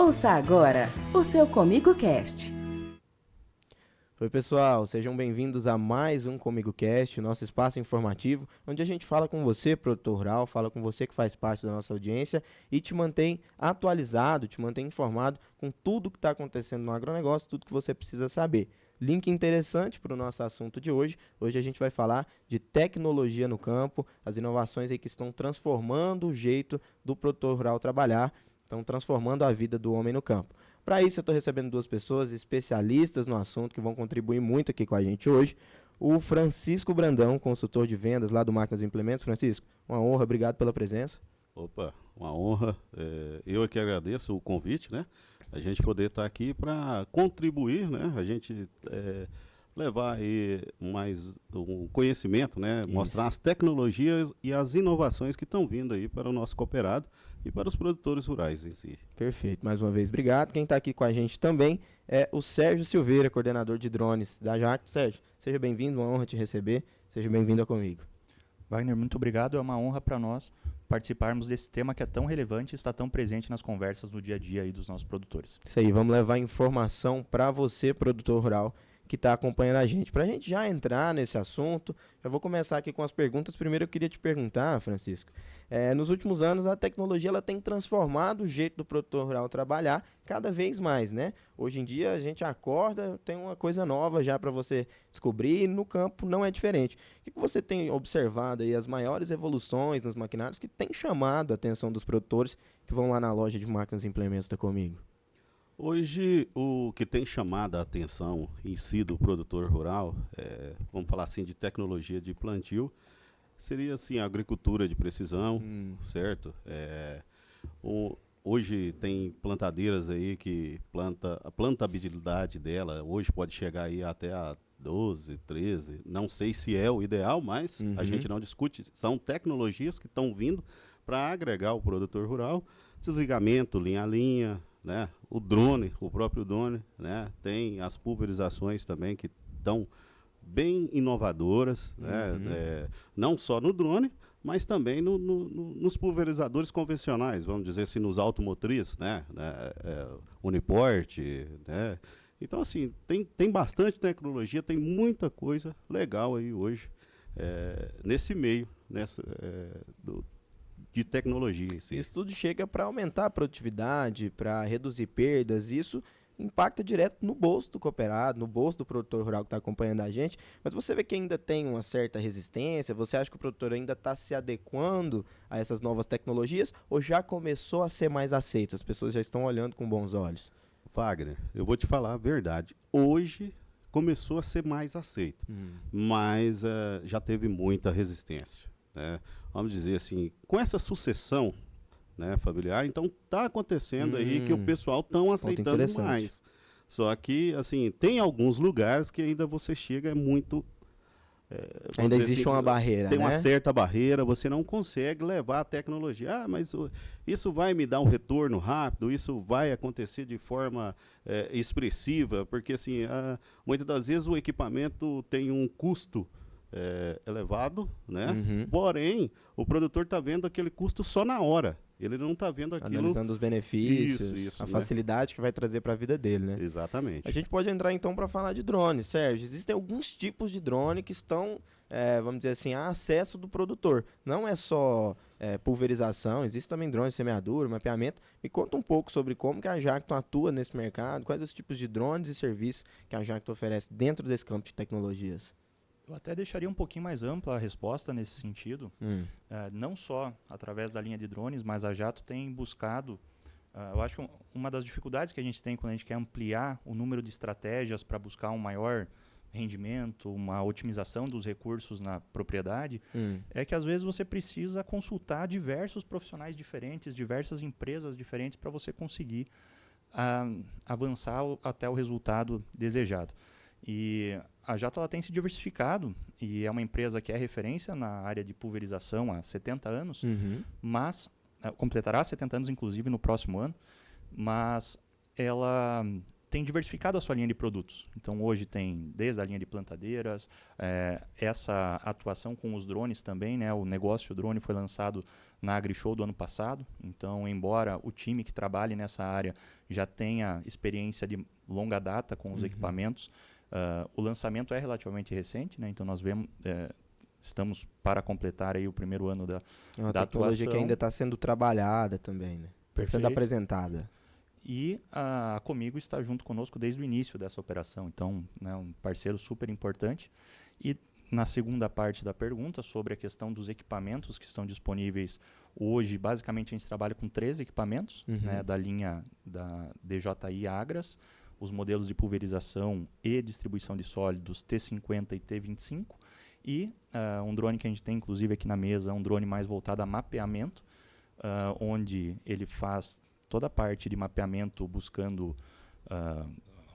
Ouça agora o seu Comigo Cast. Oi pessoal, sejam bem-vindos a mais um Comigo Cast, o nosso espaço informativo, onde a gente fala com você, produtor rural, fala com você que faz parte da nossa audiência e te mantém atualizado, te mantém informado com tudo que está acontecendo no agronegócio, tudo que você precisa saber. Link interessante para o nosso assunto de hoje. Hoje a gente vai falar de tecnologia no campo, as inovações aí que estão transformando o jeito do produtor rural trabalhar, estão transformando a vida do homem no campo. Para isso, eu estou recebendo duas pessoas especialistas no assunto que vão contribuir muito aqui com a gente hoje. O Francisco Brandão, consultor de vendas lá do Máquinas e Implementos. Francisco, uma honra, obrigado pela presença. Opa, uma honra. Eu que agradeço o convite, né? A gente poder estar aqui para contribuir, né? A gente levar aí mais um conhecimento, né? Isso. Mostrar as tecnologias e as inovações que estão vindo aí para o nosso cooperado e para os produtores rurais em si. Perfeito, mais uma vez, obrigado. Quem está aqui com a gente também é o Sérgio Silveira, coordenador de drones da Jacto. Sérgio, seja bem-vindo, uma honra te receber, seja bem-vindo comigo. Wagner, muito obrigado, é uma honra para nós participarmos desse tema que é tão relevante e está tão presente nas conversas do dia a dia aí dos nossos produtores. Isso aí, vamos levar informação para você, produtor rural, que está acompanhando a gente. Para a gente já entrar nesse assunto, já vou começar aqui com as perguntas. Primeiro eu queria te perguntar, Francisco, nos últimos anos a tecnologia ela tem transformado o jeito do produtor rural trabalhar cada vez mais, né? Hoje em dia a gente acorda, tem uma coisa nova já para você descobrir e no campo não é diferente. O que você tem observado aí as maiores evoluções nos maquinários que tem chamado a atenção dos produtores que vão lá na loja de máquinas e implementos da Comigo? Hoje, o que tem chamado a atenção em si do produtor rural, vamos falar assim, de tecnologia de plantio, seria assim, a agricultura de precisão, certo? Hoje tem plantadeiras aí que a plantabilidade dela hoje pode chegar aí até a 12, 13, não sei se é o ideal, mas a gente não discute. São tecnologias que estão vindo para agregar o produtor rural, desligamento linha a linha, né? O drone, o próprio drone, né? Tem as pulverizações também que estão bem inovadoras, né? Não só no drone, mas também nos pulverizadores convencionais, vamos dizer assim, nos automotrizes, né? Uniport, né? Então, assim, tem bastante tecnologia, tem muita coisa legal aí hoje nesse meio, de tecnologia em si. Isso tudo chega para aumentar a produtividade, para reduzir perdas, isso impacta direto no bolso do cooperado, no bolso do produtor rural que está acompanhando a gente, mas você vê que ainda tem uma certa resistência, você acha que o produtor ainda está se adequando a essas novas tecnologias ou já começou a ser mais aceito, as pessoas já estão olhando com bons olhos? Wagner, eu vou te falar a verdade, hoje começou a ser mais aceito, mas já teve muita resistência. Vamos dizer assim, com essa sucessão, né, familiar, então está acontecendo aí que o pessoal estão aceitando mais. Só que, assim, tem alguns lugares que ainda você chega muito... ainda existe uma barreira, tem uma né? certa barreira, você não consegue levar a tecnologia. Mas isso vai me dar um retorno rápido, isso vai acontecer de forma expressiva, porque, assim, muitas das vezes o equipamento tem um custo elevado, né? Porém, o produtor está vendo aquele custo só na hora. Ele não está vendo aquilo... Analisando os benefícios, isso, a facilidade que vai trazer para a vida dele, né? Exatamente. A gente pode entrar então para falar de drone, Sérgio. Existem alguns tipos de drone que estão, vamos dizer assim, a acesso do produtor. Não é só pulverização, existe também drone de semeadura, mapeamento. Me conta um pouco sobre como que a Jacto atua nesse mercado, quais os tipos de drones e serviços que a Jacto oferece dentro desse campo de tecnologias. Eu até deixaria um pouquinho mais ampla a resposta nesse sentido, não só através da linha de drones, mas a Jacto tem buscado, eu acho que uma das dificuldades que a gente tem quando a gente quer ampliar o número de estratégias para buscar um maior rendimento, uma otimização dos recursos na propriedade, é que às vezes você precisa consultar diversos profissionais diferentes, diversas empresas diferentes para você conseguir avançar até o resultado desejado. E a Jacto ela tem se diversificado e é uma empresa que é referência na área de pulverização há 70 anos, mas completará 70 anos inclusive no próximo ano, mas ela tem diversificado a sua linha de produtos. Então, hoje tem desde a linha de plantadeiras, essa atuação com os drones também, né? O negócio drone foi lançado na AgriShow do ano passado. Então, embora o time que trabalhe nessa área já tenha experiência de longa data com os equipamentos, o lançamento é relativamente recente, né? Então, nós estamos para completar aí o primeiro ano da tecnologia atuação. Que ainda está sendo trabalhada também, né? Está sendo apresentada. E a Comigo está junto conosco desde o início dessa operação. Então, né, um parceiro super importante. E na segunda parte da pergunta, sobre a questão dos equipamentos que estão disponíveis hoje, basicamente a gente trabalha com 3 equipamentos, né, da linha da DJI Agras, os modelos de pulverização e distribuição de sólidos T50 e T25, e um drone que a gente tem, inclusive, aqui na mesa, um drone mais voltado a mapeamento, onde ele faz toda a parte de mapeamento buscando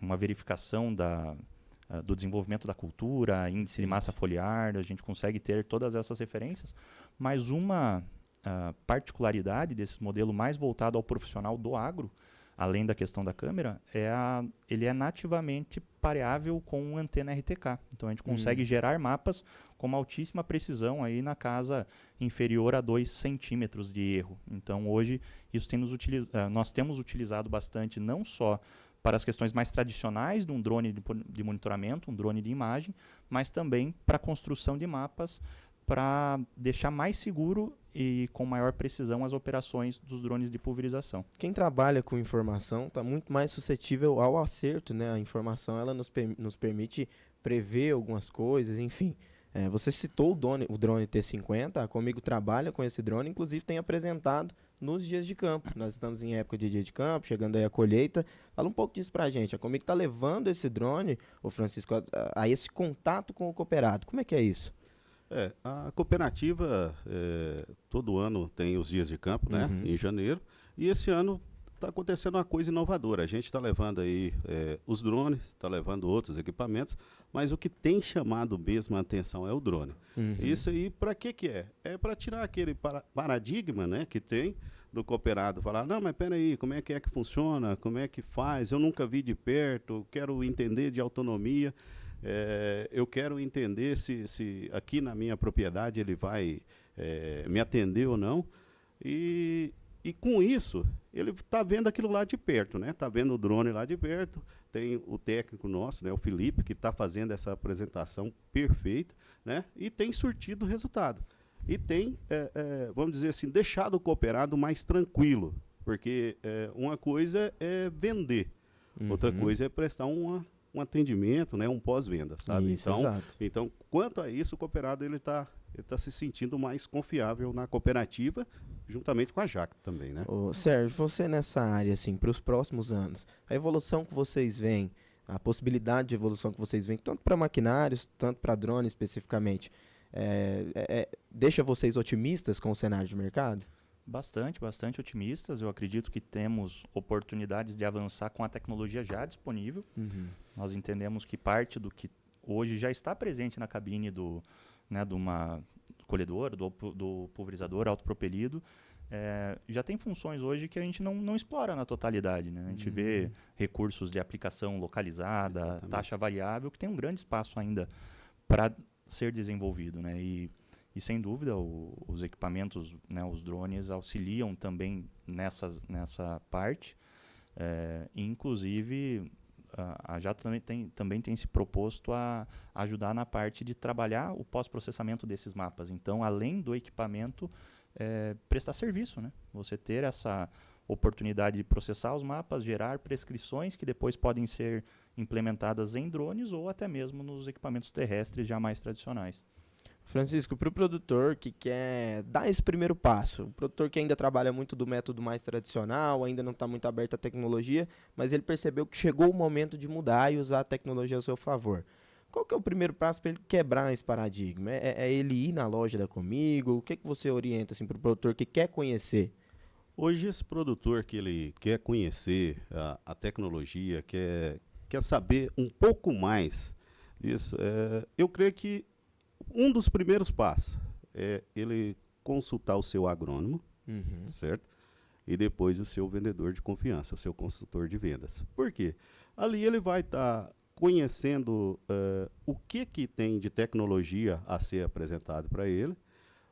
uma verificação do desenvolvimento da cultura, índice de massa foliar, a gente consegue ter todas essas referências, mas uma particularidade desse modelo mais voltado ao profissional do agro, além da questão da câmera, ele é nativamente pareável com antena RTK. Então a gente consegue gerar mapas com uma altíssima precisão aí na casa inferior a 2 centímetros de erro. Então hoje isso nós temos utilizado bastante não só para as questões mais tradicionais de um drone de monitoramento, um drone de imagem, mas também para a construção de mapas para deixar mais seguro e com maior precisão as operações dos drones de pulverização. Quem trabalha com informação está muito mais suscetível ao acerto, né? A informação ela nos permite prever algumas coisas, enfim. Você citou o drone T50, a Comigo trabalha com esse drone, inclusive tem apresentado nos dias de campo. Nós estamos em época de dia de campo, chegando aí a colheita. Fala um pouco disso pra gente. A Comigo está levando esse drone, ô Francisco, a esse contato com o cooperado. Como é que é isso? A cooperativa todo ano tem os dias de campo, né, em janeiro, e esse ano está acontecendo uma coisa inovadora. A gente está levando aí os drones, está levando outros equipamentos, mas o que tem chamado mesmo a atenção é o drone. Isso aí, para que é? É para tirar aquele paradigma, né, que tem do cooperado, falar, não, mas peraí, como é que funciona, como é que faz, eu nunca vi de perto, quero entender de autonomia. Eu quero entender se aqui na minha propriedade ele vai me atender ou não. E com isso, ele está vendo aquilo lá de perto, né? Está vendo o drone lá de perto. Tem o técnico nosso, né, o Felipe, que está fazendo essa apresentação perfeita, né? E tem surtido resultado. E tem, vamos dizer assim, deixado o cooperado mais tranquilo. Porque uma coisa é vender, outra coisa é prestar um atendimento, né, um pós-venda, sabe? Isso, então, quanto a isso, o cooperado ele tá se sentindo mais confiável na cooperativa, juntamente com a Jacto também, né? Sérgio, você nessa área, assim, para os próximos anos, a evolução que vocês veem, a possibilidade de evolução que vocês veem, tanto para maquinários, tanto para drones especificamente, deixa vocês otimistas com o cenário de mercado? Bastante otimistas. Eu acredito que temos oportunidades de avançar com a tecnologia já disponível. Nós entendemos que parte do que hoje já está presente na cabine do colhedor, do pulverizador autopropelido, já tem funções hoje que a gente não explora na totalidade, né? A gente vê recursos de aplicação localizada, exatamente, taxa variável, que tem um grande espaço ainda para ser desenvolvido, né? E sem dúvida, os equipamentos, né, os drones, auxiliam também nessa parte. Inclusive, a Jato também tem se proposto a ajudar na parte de trabalhar o pós-processamento desses mapas. Então, além do equipamento, prestar serviço, né? Você ter essa oportunidade de processar os mapas, gerar prescrições que depois podem ser implementadas em drones ou até mesmo nos equipamentos terrestres já mais tradicionais. Francisco, para o produtor que quer dar esse primeiro passo, o produtor que ainda trabalha muito do método mais tradicional, ainda não está muito aberto à tecnologia, mas ele percebeu que chegou o momento de mudar e usar a tecnologia ao seu favor. Qual que é o primeiro passo para ele quebrar esse paradigma? É ele ir na loja da Comigo? O que você orienta assim, para o produtor que quer conhecer? Hoje, esse produtor que ele quer conhecer a tecnologia, quer saber um pouco mais disso, eu creio que um dos primeiros passos é ele consultar o seu agrônomo, certo? E depois o seu vendedor de confiança, o seu consultor de vendas. Por quê? Ali ele vai estar conhecendo o que tem de tecnologia a ser apresentado para ele,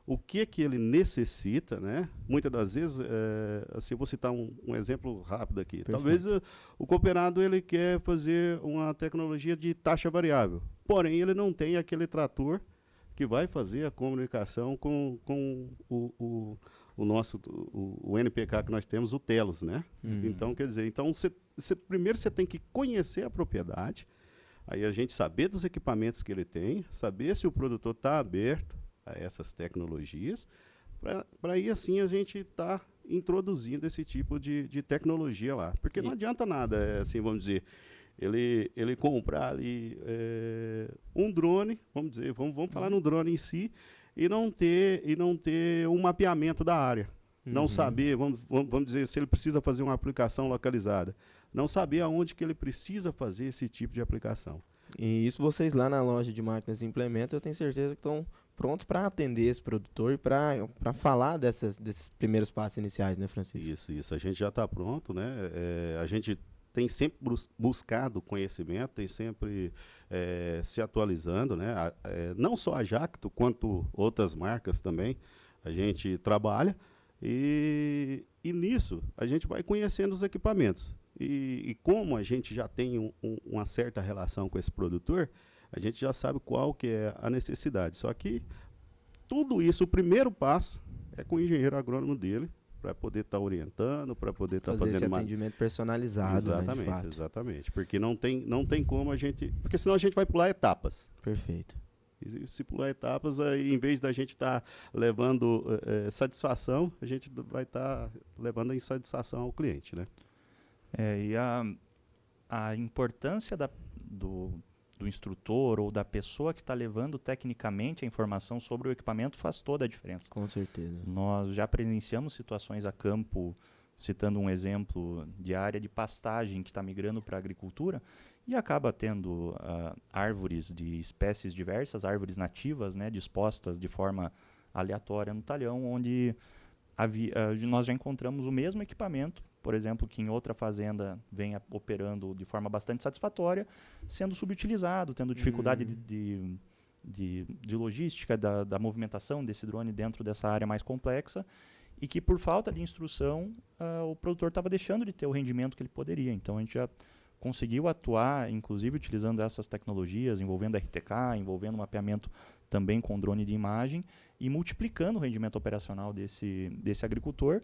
o que ele necessita, né? Muitas das vezes, assim, eu vou citar um exemplo rápido aqui. Perfeito. Talvez o cooperado ele quer fazer uma tecnologia de taxa variável, porém ele não tem aquele trator que vai fazer a comunicação com o nosso o NPK que nós temos, o Telos, né? Então, quer dizer, primeiro você tem que conhecer a propriedade, aí a gente saber dos equipamentos que ele tem, saber se o produtor está aberto a essas tecnologias, para aí assim a gente estar introduzindo esse tipo de tecnologia lá. Porque não adianta nada, assim, vamos dizer, ele comprar ali um drone, vamos dizer, vamos falar no drone em si, e não ter um mapeamento da área. Não saber, vamos dizer, se ele precisa fazer uma aplicação localizada. Não saber aonde que ele precisa fazer esse tipo de aplicação. E isso vocês lá na loja de máquinas e implementos, eu tenho certeza que estão prontos para atender esse produtor e para falar desses primeiros passos iniciais, né, Francisco? Isso. A gente já está pronto, né? A gente tem sempre buscado conhecimento, tem sempre se atualizando, né? Não só a Jacto, quanto outras marcas também, a gente trabalha e nisso a gente vai conhecendo os equipamentos. E como a gente já tem uma certa relação com esse produtor, a gente já sabe qual que é a necessidade. Só que tudo isso, o primeiro passo é com o engenheiro agrônomo dele, para poder estar orientando, para poder estar fazendo esse atendimento personalizado, exatamente, né, de fato. Exatamente. Porque não tem como a gente... Porque senão a gente vai pular etapas. Perfeito. E se pular etapas, aí, em vez da gente estar levando satisfação, a gente vai estar levando a insatisfação ao cliente, né? E a importância do instrutor ou da pessoa que está levando tecnicamente a informação sobre o equipamento faz toda a diferença. Com certeza. Nós já presenciamos situações a campo, citando um exemplo de área de pastagem que está migrando para a agricultura e acaba tendo árvores de espécies diversas, árvores nativas, né, dispostas de forma aleatória no talhão, onde nós já encontramos o mesmo equipamento, por exemplo, que em outra fazenda vem operando de forma bastante satisfatória, sendo subutilizado, tendo dificuldade de logística, da movimentação desse drone dentro dessa área mais complexa, e que por falta de instrução, o produtor estava deixando de ter o rendimento que ele poderia. Então a gente já conseguiu atuar, inclusive utilizando essas tecnologias, envolvendo RTK, envolvendo mapeamento também com drone de imagem, e multiplicando o rendimento operacional desse agricultor,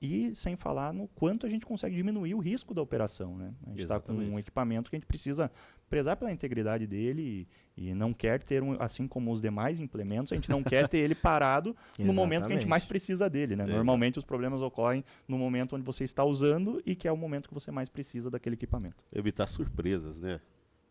e sem falar no quanto a gente consegue diminuir o risco da operação, né? A gente está com um equipamento que a gente precisa prezar pela integridade dele e não quer ter, assim como os demais implementos, a gente não quer ter ele parado no momento que a gente mais precisa dele, né? Normalmente os problemas ocorrem no momento onde você está usando e que é o momento que você mais precisa daquele equipamento. Evitar surpresas, né?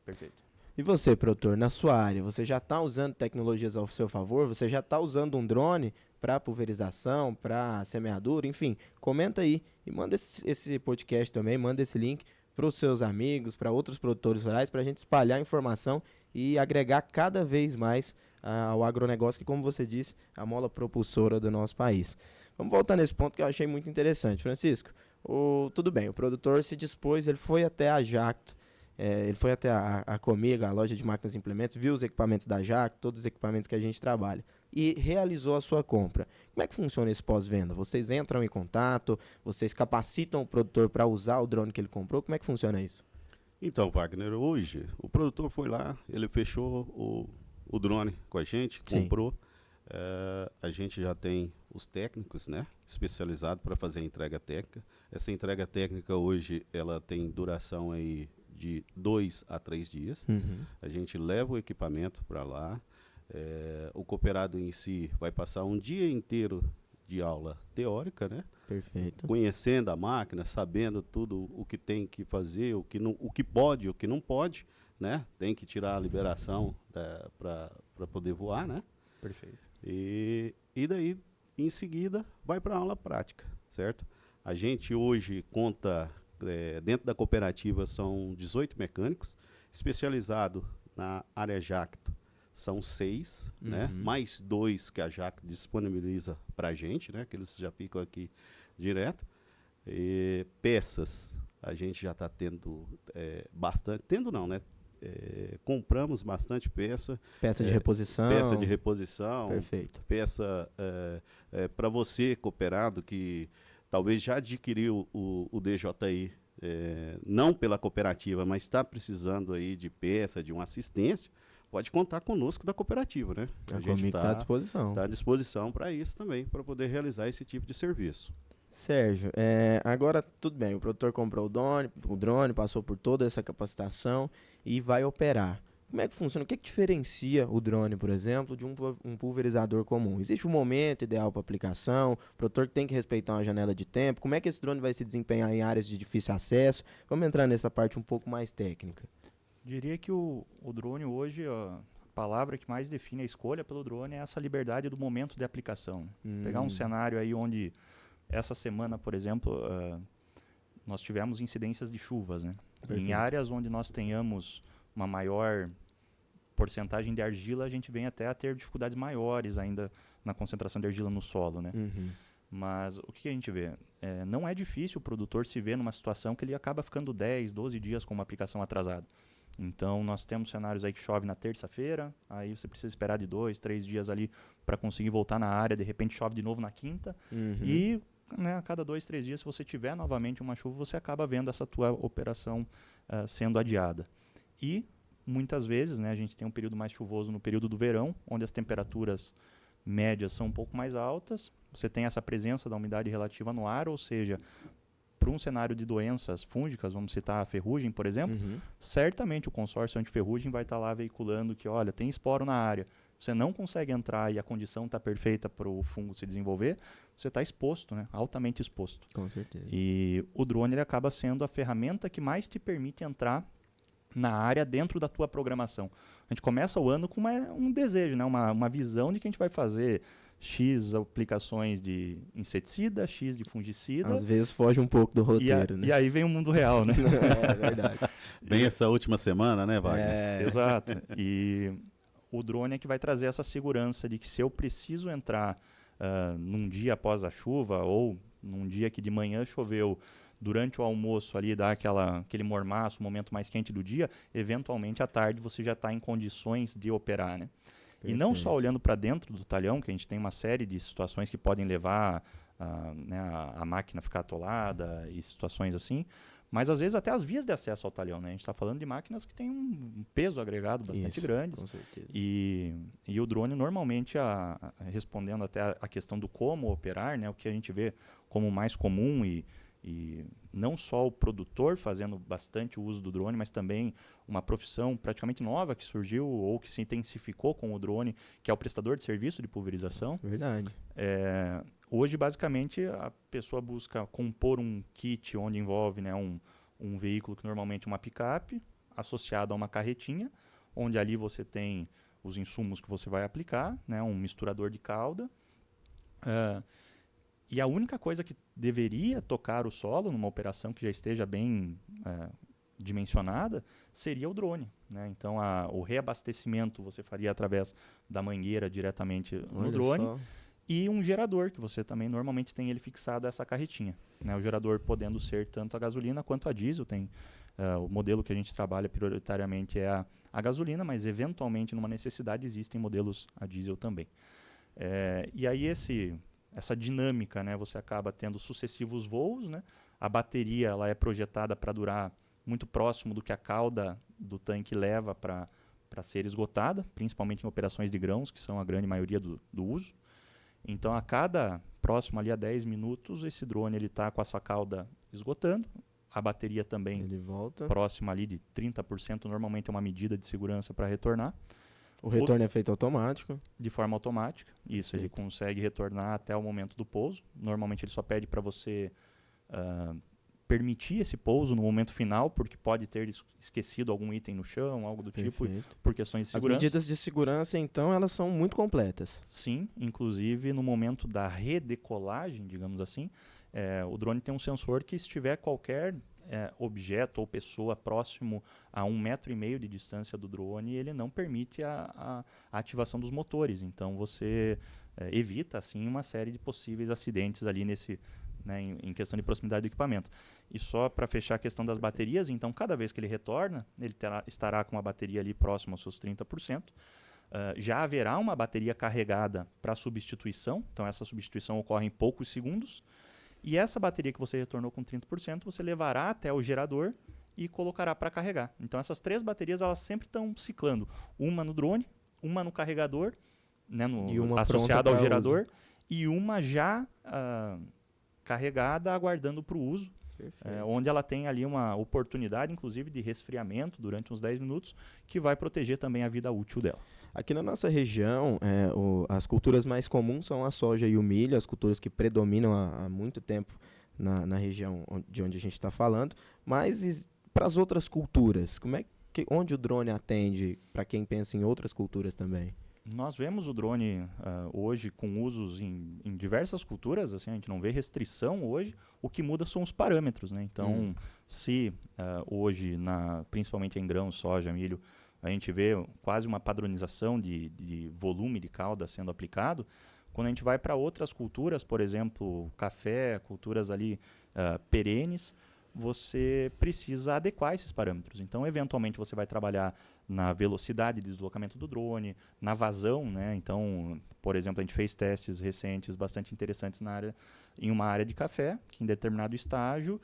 Perfeito. E você, produtor, na sua área, você já está usando tecnologias ao seu favor? Você já está usando um drone para pulverização, para semeadura, enfim, comenta aí e manda esse podcast também, manda esse link para os seus amigos, para outros produtores rurais, para a gente espalhar informação e agregar cada vez mais ao agronegócio, que, como você disse, é a mola propulsora do nosso país. Vamos voltar nesse ponto que eu achei muito interessante. Francisco, tudo bem, o produtor se dispôs, ele foi até a Jacto, ele foi até a Comigo, a loja de máquinas e implementos, viu os equipamentos da Jacto, todos os equipamentos que a gente trabalha, e realizou a sua compra. Como é que funciona esse pós-venda? Vocês entram em contato, vocês capacitam o produtor para usar o drone que ele comprou? Como é que funciona isso? Então, Wagner, hoje o produtor foi lá, ele fechou o drone com a gente, comprou. A gente já tem os técnicos, né, especializados para fazer a entrega técnica. Essa entrega técnica hoje ela tem duração aí de 2 a 3 dias. A gente leva o equipamento para lá. O cooperado em si vai passar um dia inteiro de aula teórica, né? Perfeito. Conhecendo a máquina, sabendo tudo o que tem que fazer, o que pode, o que não pode, né? Tem que tirar a liberação para poder voar, né? Perfeito. E daí, em seguida, vai para a aula prática, certo? A gente hoje conta, dentro da cooperativa, são 18 mecânicos, especializados na área Jacto. São 6, né? Mais 2 que a Jacto disponibiliza para a gente, né? Que eles já ficam aqui direto. Peças, A gente já está tendo bastante, tendo não, né? Compramos bastante peça. Peça de reposição. Peça de reposição. Perfeito. Peça para você, cooperado, que talvez já adquiriu o DJI, não pela cooperativa, mas está precisando aí de peça, de uma assistência, pode contar conosco da cooperativa, né? A gente está à disposição. Está à disposição para isso também, para poder realizar esse tipo de serviço. Sérgio, agora tudo bem, o produtor comprou o drone, passou por toda essa capacitação e vai operar. Como é que funciona? O que diferencia o drone, por exemplo, de um pulverizador comum? Existe um momento ideal para aplicação? O produtor tem que respeitar uma janela de tempo? Como é que esse drone vai se desempenhar em áreas de difícil acesso? Vamos entrar nessa parte um pouco mais técnica. Diria que o drone hoje, a palavra que mais define a escolha pelo drone é essa liberdade do momento de aplicação. Pegar um cenário aí onde essa semana, por exemplo, nós tivemos incidências de chuvas, né? Em áreas onde nós tenhamos uma maior porcentagem de argila, a gente vem até a ter dificuldades maiores ainda na concentração de argila no solo, né? Mas o que a gente vê? Não é difícil o produtor se ver numa situação que ele acaba ficando 10, 12 dias com uma aplicação atrasada. Então, nós temos cenários aí que chove na terça-feira, aí você precisa esperar de 2, 3 dias ali para conseguir voltar na área, de repente chove de novo na quinta, e né, a cada 2, 3 dias, se você tiver novamente uma chuva, você acaba vendo essa tua operação sendo adiada. E, muitas vezes, né, a gente tem um período mais chuvoso no período do verão, onde as temperaturas médias são um pouco mais altas, você tem essa presença da umidade relativa no ar, ou seja, para um cenário de doenças fúngicas, vamos citar a ferrugem, por exemplo, certamente o consórcio antiferrugem vai estar lá veiculando que, olha, tem esporo na área, você não consegue entrar e a condição está perfeita para o fungo se desenvolver, você está exposto, né? Altamente exposto. Com certeza. E o drone ele acaba sendo a ferramenta que mais te permite entrar na área dentro da tua programação. A gente começa o ano com um desejo, né? uma visão de que a gente vai fazer X aplicações de inseticida, X de fungicida. Às vezes foge um pouco do roteiro, né? E aí vem o mundo real, né? É verdade. Bem essa última semana, né, Wagner? Exato. E o drone é que vai trazer essa segurança de que se eu preciso entrar num dia após a chuva ou num dia que de manhã choveu, durante o almoço ali dá aquele mormaço, o momento mais quente do dia, eventualmente à tarde você já está em condições de operar, né? E não só olhando para dentro do talhão, que a gente tem uma série de situações que podem levar a máquina a ficar atolada e situações assim, mas às vezes até as vias de acesso ao talhão, né? A gente está falando de máquinas que têm um peso agregado bastante grande. Com certeza. E o drone normalmente, respondendo até a questão do como operar, né? O que a gente vê como mais comum e não só o produtor fazendo bastante uso do drone, mas também uma profissão praticamente nova que surgiu ou que se intensificou com o drone, que é o prestador de serviço de pulverização. Verdade. Hoje, basicamente, a pessoa busca compor um kit onde envolve, né, um veículo que normalmente é uma picape, associado a uma carretinha, onde ali você tem os insumos que você vai aplicar, né, um misturador de cauda. E a única coisa que deveria tocar o solo numa operação que já esteja bem dimensionada seria o drone, né? Então, o reabastecimento você faria através da mangueira diretamente no drone. Só. E um gerador, que você também normalmente tem ele fixado a essa carretinha, né? O gerador podendo ser tanto a gasolina quanto a diesel. Tem, o modelo que a gente trabalha prioritariamente é a gasolina, mas eventualmente numa necessidade existem modelos a diesel também. E aí essa dinâmica, né, você acaba tendo sucessivos voos, né? A bateria ela é projetada para durar muito próximo do que a cauda do tanque leva para ser esgotada, principalmente em operações de grãos, que são a grande maioria do uso. Então, próximo ali a 10 minutos, esse drone está com a sua cauda esgotando, a bateria também ele volta. Próxima ali de 30%, normalmente é uma medida de segurança para retornar. O retorno é feito automático? De forma automática, isso, ele consegue retornar até o momento do pouso. Normalmente ele só pede para você permitir esse pouso no momento final, porque pode ter esquecido algum item no chão, algo do tipo, por questões de segurança. As medidas de segurança, então, elas são muito completas. Sim, inclusive no momento da redecolagem, digamos assim, o drone tem um sensor que se tiver qualquer objeto ou pessoa próximo a 1,5 metro de distância do drone, ele não permite a ativação dos motores. Então você evita assim uma série de possíveis acidentes ali né, em questão de proximidade do equipamento. E só para fechar a questão das baterias, então cada vez que ele retorna, ele estará com a bateria ali próxima aos seus 30%. Já haverá uma bateria carregada para substituição, então essa substituição ocorre em poucos segundos. E essa bateria que você retornou com 30%, você levará até o gerador e colocará para carregar. Então essas 3 baterias elas sempre estão ciclando. Uma no drone, uma no carregador, né, associada ao gerador, e uma já carregada, aguardando para o uso, onde ela tem ali uma oportunidade, inclusive, de resfriamento durante uns 10 minutos, que vai proteger também a vida útil dela. Aqui na nossa região, as culturas mais comuns são a soja e o milho, as culturas que predominam há muito tempo na região de onde a gente está falando, mas para as outras culturas, onde o drone atende para quem pensa em outras culturas também? Nós vemos o drone hoje com usos em diversas culturas, assim, a gente não vê restrição hoje, o que muda são os parâmetros, né? Então, se hoje, principalmente em grãos, soja, milho, a gente vê quase uma padronização de volume de cauda sendo aplicado, quando a gente vai para outras culturas, por exemplo, café, culturas ali perenes, você precisa adequar esses parâmetros. Então, eventualmente, você vai trabalhar na velocidade de deslocamento do drone, na vazão, né? Então, por exemplo, a gente fez testes recentes bastante interessantes em uma área de café, que em determinado estágio,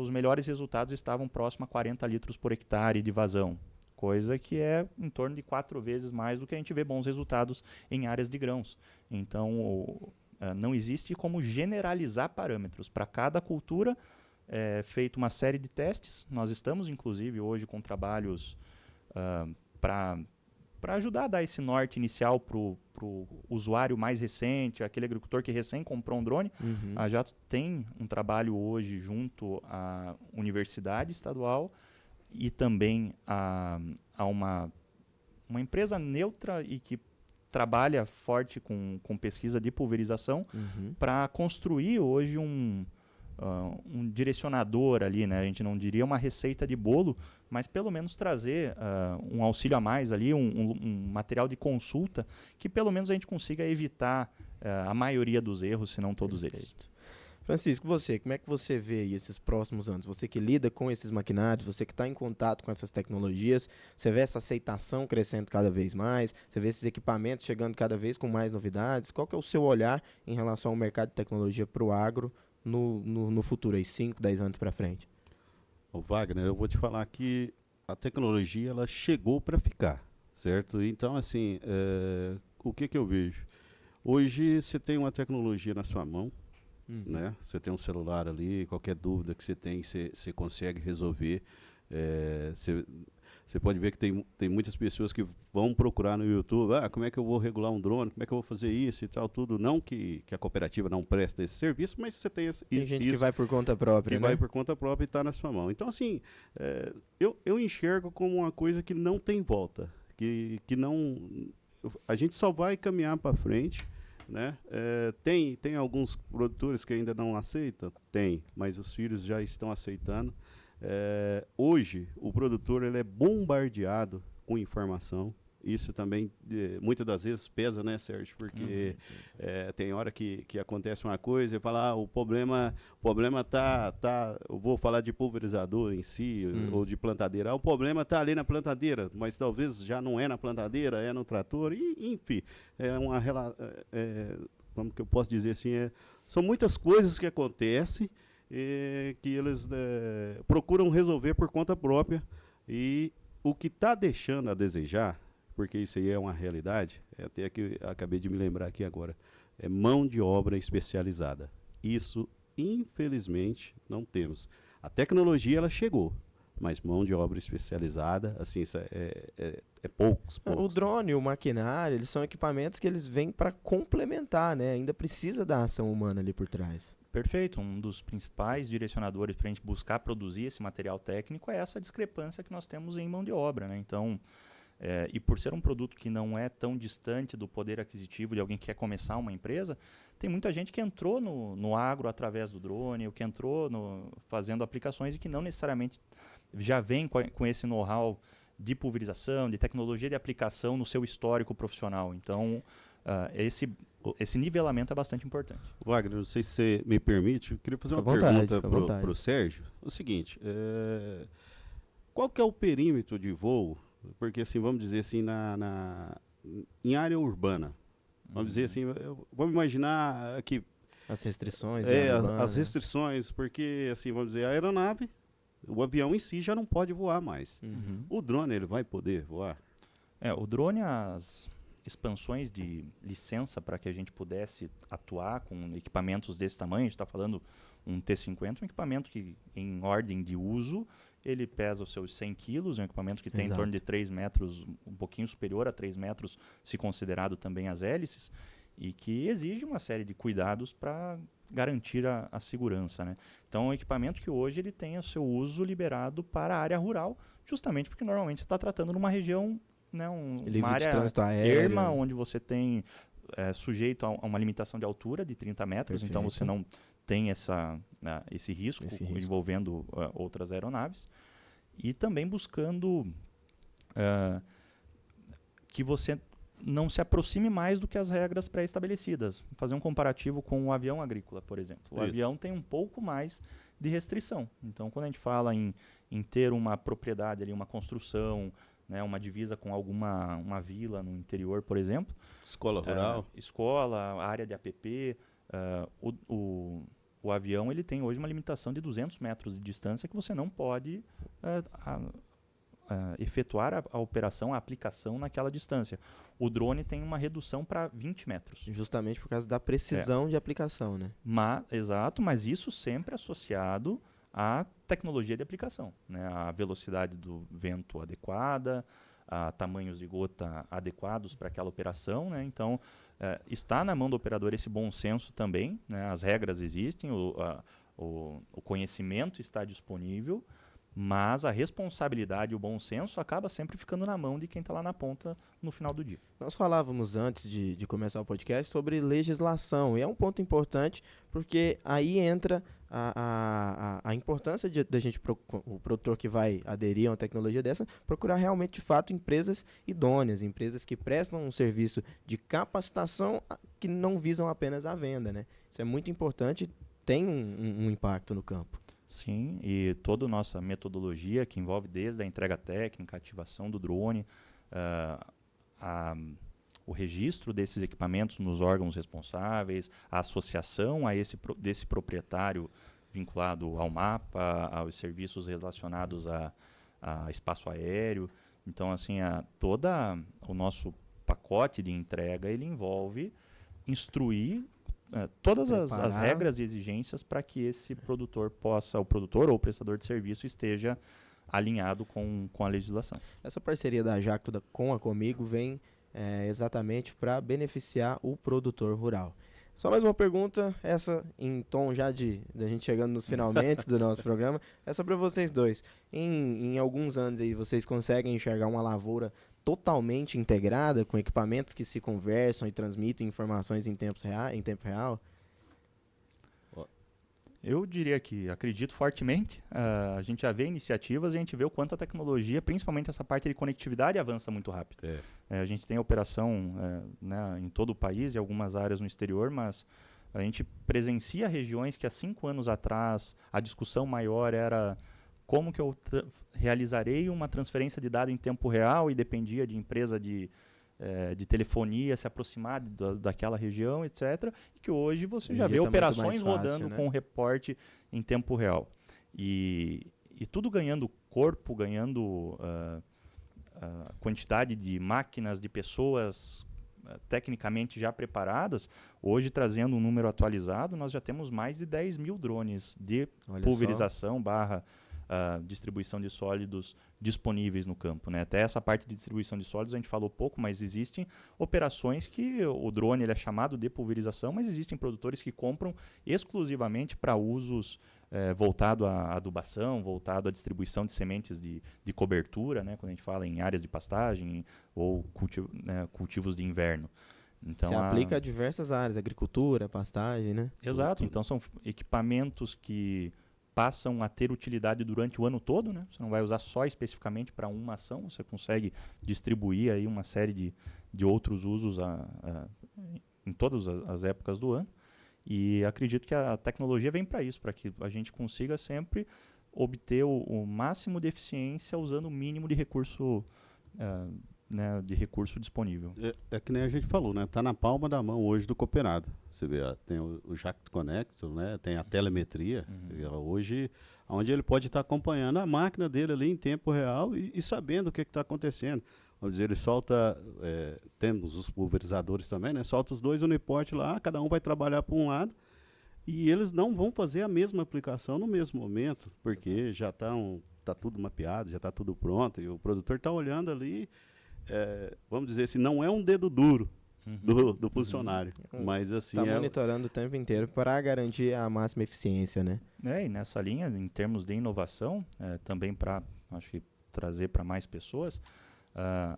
os melhores resultados estavam próximo a 40 litros por hectare de vazão, coisa que é em torno de 4 vezes mais do que a gente vê bons resultados em áreas de grãos. Então, não existe como generalizar parâmetros. Para cada cultura, feito uma série de testes. Nós estamos, inclusive, hoje com trabalhos para ajudar a dar esse norte inicial para o usuário mais recente, aquele agricultor que recém comprou um drone. A Jato tem um trabalho hoje junto à Universidade Estadual e também a uma empresa neutra e que trabalha forte com pesquisa de pulverização para construir hoje um direcionador ali, né? A gente não diria uma receita de bolo, mas pelo menos trazer um auxílio a mais ali, um material de consulta que pelo menos a gente consiga evitar a maioria dos erros, se não todos eles. Francisco, como é que você vê aí esses próximos anos? Você que lida com esses maquinários, você que está em contato com essas tecnologias, você vê essa aceitação crescendo cada vez mais, você vê esses equipamentos chegando cada vez com mais novidades. Qual que é o seu olhar em relação ao mercado de tecnologia para o agro no futuro, aí 5, 10 anos para frente? Ô Wagner, eu vou te falar que a tecnologia ela chegou para ficar, certo? Então, assim, o que eu vejo? Hoje você tem uma tecnologia na sua mão, né? Você tem um celular ali, qualquer dúvida que você tem, você consegue resolver. Você pode ver que tem muitas pessoas que vão procurar no YouTube, como é que eu vou regular um drone, como é que eu vou fazer isso e tal, tudo. Não que a cooperativa não presta esse serviço, mas você tem gente que vai por conta própria, que vai por conta própria e está na sua mão. Então, assim, eu enxergo como uma coisa que não tem volta, que não... A gente só vai caminhar para frente, né? Tem alguns produtores que ainda não aceitam? Tem, mas os filhos já estão aceitando. Hoje, o produtor ele é bombardeado com informação. Isso também, muitas das vezes, pesa, né, Sérgio? Porque tem hora que acontece uma coisa e fala, o problema tá, eu vou falar de pulverizador em si, ou de plantadeira. O problema está ali na plantadeira, mas talvez já não é na plantadeira, é no trator, enfim. Como que eu posso dizer assim? São muitas coisas que acontecem que eles procuram resolver por conta própria. E o que está deixando a desejar, porque isso aí é uma realidade, até que acabei de me lembrar aqui agora, é mão de obra especializada. Isso, infelizmente, não temos. A tecnologia, ela chegou, mas mão de obra especializada, assim, poucos. O drone, o maquinário, eles são equipamentos que eles vêm para complementar, né? Ainda precisa da ação humana ali por trás. Perfeito. Um dos principais direcionadores para a gente buscar produzir esse material técnico é essa discrepância que nós temos em mão de obra, né? Então, e por ser um produto que não é tão distante do poder aquisitivo de alguém que quer começar uma empresa, tem muita gente que entrou no agro através do drone, ou que entrou fazendo aplicações e que não necessariamente já vem com esse know-how de pulverização, de tecnologia de aplicação no seu histórico profissional. Então, esse nivelamento é bastante importante. Wagner, não sei se você me permite, eu queria fazer uma pergunta para o Sérgio. O seguinte, qual que é o perímetro de voo? Porque, assim, vamos dizer assim, em área urbana, vamos dizer assim, vamos imaginar que... As restrições. As restrições, porque, assim, vamos dizer, a aeronave, o avião em si já não pode voar mais. O drone, ele vai poder voar? O drone, as expansões de licença para que a gente pudesse atuar com equipamentos desse tamanho, a gente está falando um T-50, um equipamento que, em ordem de uso, ele pesa os seus 100 quilos, um equipamento que tem em torno de 3 metros, um pouquinho superior a 3 metros, se considerado também as hélices, e que exige uma série de cuidados para garantir a segurança, né? Então, é um equipamento que hoje ele tem o seu uso liberado para a área rural, justamente porque normalmente você está tratando numa região, né, uma área erma, onde você tem sujeito a uma limitação de altura de 30 metros, então você não tem esse risco envolvendo outras aeronaves, e também buscando que você não se aproxime mais do que as regras pré-estabelecidas. Fazer um comparativo com o avião agrícola, por exemplo. O avião tem um pouco mais de restrição. Então, quando a gente fala em ter uma propriedade ali, uma construção, né, uma divisa com uma vila no interior, por exemplo. Escola rural. Escola, área de APP. O avião ele tem hoje uma limitação de 200 metros de distância que você não pode efetuar a operação, a aplicação naquela distância. O drone tem uma redução para 20 metros. Justamente por causa da precisão de aplicação, né? Exato, mas isso sempre associado à tecnologia de aplicação, né? A velocidade do vento adequada, a tamanhos de gota adequados para aquela operação, né? Então, está na mão do operador esse bom senso também, né? As regras existem, o conhecimento está disponível, mas a responsabilidade e o bom senso acaba sempre ficando na mão de quem está lá na ponta no final do dia. Nós falávamos antes de começar o podcast sobre legislação, e é um ponto importante porque aí entra a importância da gente, o produtor que vai aderir a uma tecnologia dessa, procurar realmente, de fato, empresas idôneas, empresas que prestam um serviço de capacitação que não visam apenas a venda, né? Isso é muito importante, tem um impacto no campo. Sim, e toda a nossa metodologia, que envolve desde a entrega técnica, a ativação do drone, o registro desses equipamentos nos órgãos responsáveis, a associação desse proprietário vinculado ao mapa, aos serviços relacionados a espaço aéreo. Então, assim, todo o nosso pacote de entrega, ele envolve instruir todas as regras e exigências para que esse produtor o produtor ou o prestador de serviço esteja alinhado com a legislação. Essa parceria da Jacto com a Comigo vem exatamente para beneficiar o produtor rural. Só mais uma pergunta, essa em tom já da gente chegando nos finalmente do nosso programa, essa para vocês dois. Em alguns anos aí, vocês conseguem enxergar uma lavoura totalmente integrada, com equipamentos que se conversam e transmitem informações em tempo real? Eu diria que acredito fortemente. A gente já vê iniciativas e a gente vê o quanto a tecnologia, principalmente essa parte de conectividade, avança muito rápido. A gente tem operação né, em todo o país e algumas áreas no exterior, mas a gente presencia regiões que há 5 anos atrás a discussão maior era como que eu realizarei uma transferência de dado em tempo real e dependia de empresa de telefonia se aproximar daquela região, etc. E que hoje você já vê operações rodando, né, com reporte em tempo real. E tudo ganhando corpo, ganhando quantidade de máquinas, de pessoas tecnicamente já preparadas. Hoje, trazendo um número atualizado, nós já temos mais de 10 mil drones de pulverização distribuição de sólidos disponíveis no campo, né? Até essa parte de distribuição de sólidos a gente falou pouco, mas existem operações que o drone ele é chamado de pulverização, mas existem produtores que compram exclusivamente para usos voltado à adubação, voltado à distribuição de sementes de cobertura, né? Quando a gente fala em áreas de pastagem ou cultivos de inverno. Então, se aplica a diversas áreas, agricultura, pastagem, né? Exato, então são equipamentos que passam a ter utilidade durante o ano todo, né? Você não vai usar só especificamente para uma ação, você consegue distribuir aí uma série de outros usos em todas as épocas do ano. E acredito que a tecnologia vem para isso, para que a gente consiga sempre obter o máximo de eficiência usando o mínimo de recurso, né, de recurso disponível. É que nem a gente falou, né? Está na palma da mão hoje do cooperado. Você vê, tem o Jacto Connector, né? Tem a telemetria. Hoje, onde ele pode estar acompanhando a máquina dele ali em tempo real e sabendo o que está acontecendo. Vamos dizer, ele solta, temos os pulverizadores também, né? Solta os 2 uniportes lá, cada um vai trabalhar por um lado, e eles não vão fazer a mesma aplicação no mesmo momento, porque já tá tudo mapeado, já está tudo pronto, e o produtor está olhando ali, vamos dizer assim, não é um dedo duro do funcionário, mas assim... Está monitorando o tempo inteiro para garantir a máxima eficiência, né? E nessa linha, em termos de inovação, também para, acho que, trazer para mais pessoas...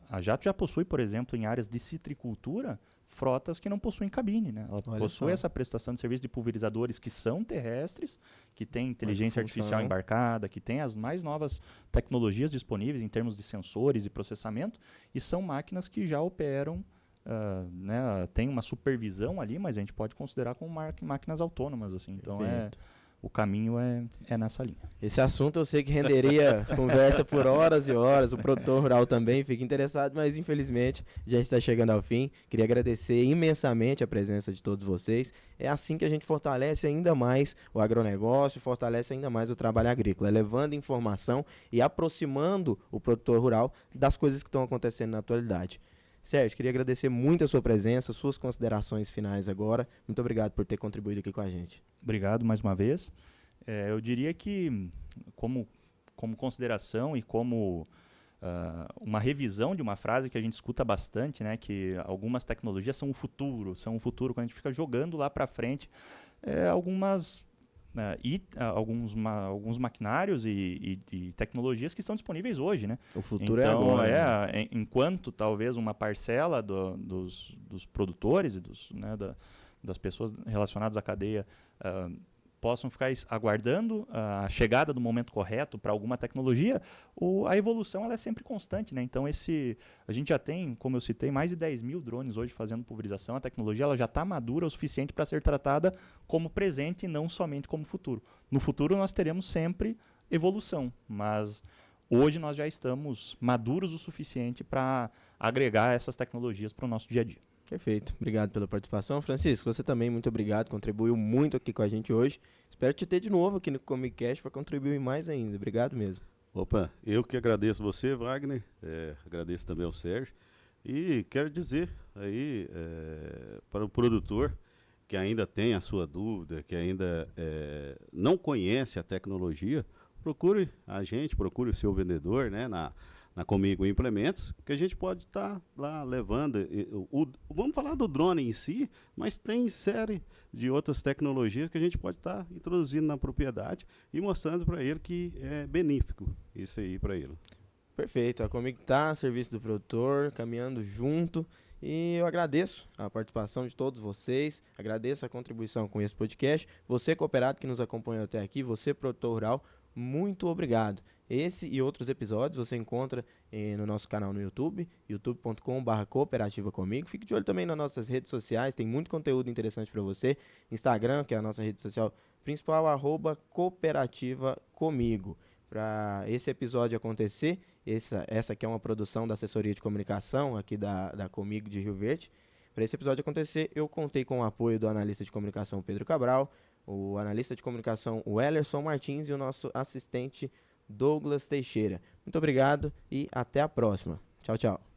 a Jato já possui, por exemplo, em áreas de citricultura, frotas que não possuem cabine, né? Ela possui essa prestação de serviço de pulverizadores que são terrestres, que tem inteligência artificial embarcada, que tem as mais novas tecnologias disponíveis em termos de sensores e processamento, e são máquinas que já operam, né? Tem uma supervisão ali, mas a gente pode considerar como máquinas autônomas, assim. Então, o caminho é nessa linha. Esse assunto eu sei que renderia conversa por horas e horas, o produtor rural também fica interessado, mas infelizmente já está chegando ao fim. Queria agradecer imensamente a presença de todos vocês. É assim que a gente fortalece ainda mais o agronegócio, fortalece ainda mais o trabalho agrícola, levando informação e aproximando o produtor rural das coisas que estão acontecendo na atualidade. Sérgio, queria agradecer muito a sua presença, suas considerações finais agora. Muito obrigado por ter contribuído aqui com a gente. Obrigado mais uma vez. Eu diria que, como consideração e como uma revisão de uma frase que a gente escuta bastante, né, que algumas tecnologias são o futuro quando a gente fica jogando lá para frente alguns maquinários e tecnologias que estão disponíveis hoje, né? O futuro então, é agora. Né? Enquanto talvez uma parcela dos produtores e das pessoas relacionadas à cadeia possam ficar aguardando a chegada do momento correto para alguma tecnologia, a evolução ela é sempre constante, né? Então a gente já tem, como eu citei, mais de 10 mil drones hoje fazendo pulverização. A tecnologia ela já está madura o suficiente para ser tratada como presente e não somente como futuro. No futuro nós teremos sempre evolução, mas hoje nós já estamos maduros o suficiente para agregar essas tecnologias para o nosso dia a dia. Perfeito, obrigado pela participação. Francisco, você também, muito obrigado, contribuiu muito aqui com a gente hoje. Espero te ter de novo aqui no Comicast para contribuir mais ainda. Obrigado mesmo. Opa, eu que agradeço você, Wagner, agradeço também ao Sérgio, e quero dizer aí para o produtor que ainda tem a sua dúvida, que ainda não conhece a tecnologia, procure a gente, procure o seu vendedor, né, na Comigo Implementos, que a gente pode estar lá levando. Vamos falar do drone em si, mas tem série de outras tecnologias que a gente pode estar introduzindo na propriedade e mostrando para ele que é benéfico isso aí para ele. Perfeito, a Comigo está a serviço do produtor, caminhando junto, e eu agradeço a participação de todos vocês, agradeço a contribuição com esse podcast. Você, cooperado que nos acompanhou até aqui, você, produtor rural, muito obrigado. Esse e outros episódios você encontra no nosso canal no YouTube, youtube.com/cooperativa comigo. Fique de olho também nas nossas redes sociais, tem muito conteúdo interessante para você. Instagram, que é a nossa rede social principal, @cooperativa comigo. Para esse episódio acontecer, essa aqui é uma produção da assessoria de comunicação aqui da Comigo de Rio Verde. Para esse episódio acontecer, eu contei com o apoio do analista de comunicação Pedro Cabral, o analista de comunicação Wellerson Martins e o nosso assistente Douglas Teixeira. Muito obrigado e até a próxima. Tchau, tchau.